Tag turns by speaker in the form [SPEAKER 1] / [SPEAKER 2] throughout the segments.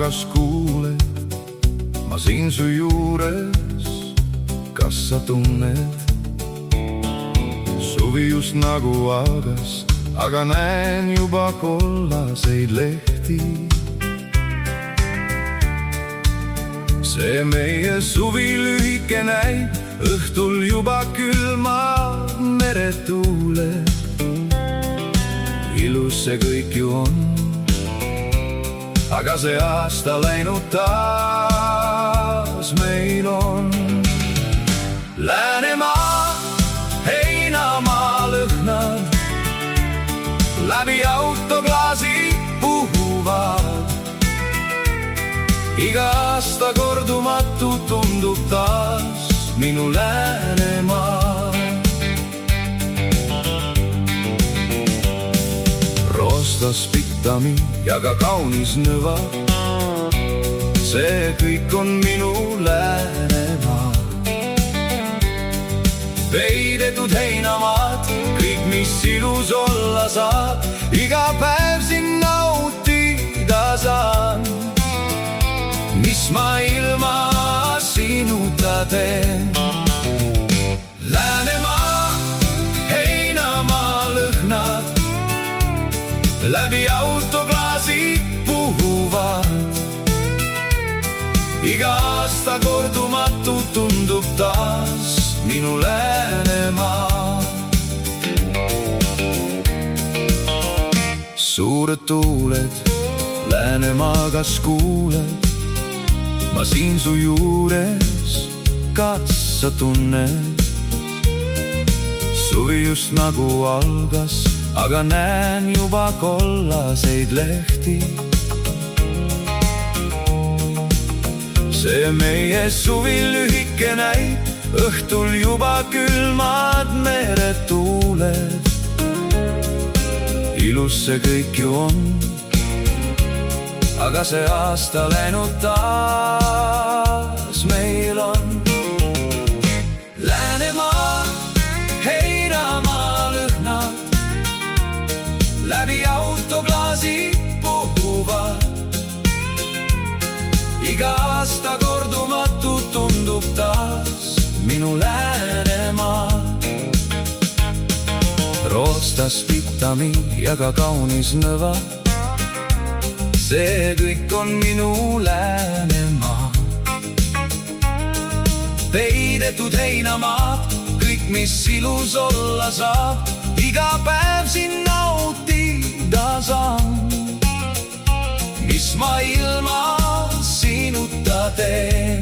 [SPEAKER 1] kas kuuled, ma siin su juures, kas sa tunned? Suvi just nagu algas, aga näen juba kollaseid lehti. See meie suvi lühike näib õhtul juba külma meretuule. Ilus see kõik ju on, aga see aasta läinud taas meil on. Läänemaa, heinamaa lõhnad läbi autoklaasi puhuvad. Iga aasta kordumatu tundub taas minu Läänemaa. Roostas Pitami ja ka kaunis Nõva, see kõik on minu Läänemaa. Peidetud heinamaad, kõik mis ilus olla saab, iga päev siin nautida saan. Mis ma ilma sinuta teen? Läänemaa, heinamaa lõhnad läbi autoklaasi puhuvad. Iga aasta kordumatu tundub taas minu Läänemaa. Suured tuuled, Läänemaa, kas kuuled? Ma siin su juures, kas sa tunned? Suvi just nagu algas, aga näen juba kollaseid lehti. See meie suvi lühike näib õhtul juba külmad meretuuled. Ilus see kõik ju on, aga see aasta läinud taas meil on. Läänemaa, heinamaa lõhnad läbi autoklaasi puhuvad. Iga aasta kordumatu tundub taas minu Läänemaa. Roostas Pitami ja ka kaunis Nõva, see kõik on minu Läänemaa. Peidetud heinamaad, kõik mis ilus olla saab, iga päev siin nautida saan. Mis ma ilma sinuta teen?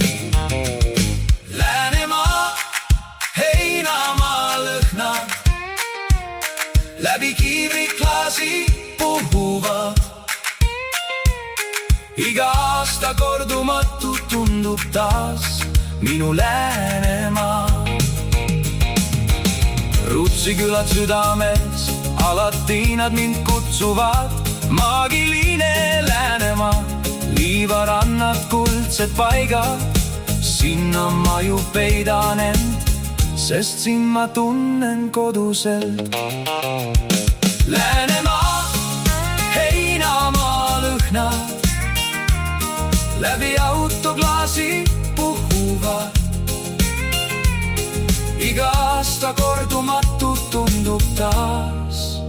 [SPEAKER 1] Läänemaa, heinamaa lõhnad läbi kiivriklaasi puhuvad. Iga aasta kordumatu tundub taas minu Läänemaa. Rutsikülad südames, alati nad mind kutsuvad. Maagiline Läänemaa, liivarannad, kuldsed paigad, sinna ma ju peidan end, sest siin ma tunnen koduselt. Läänemaa, heinamaa lõhnad läbi autoklaasi puhuvad. Iga aasta kordumatu tundub taas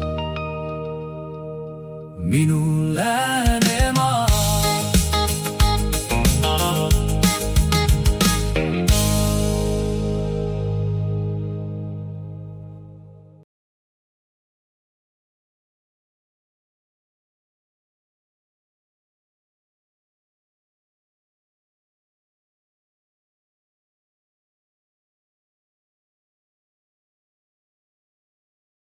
[SPEAKER 1] minu Läänemaa.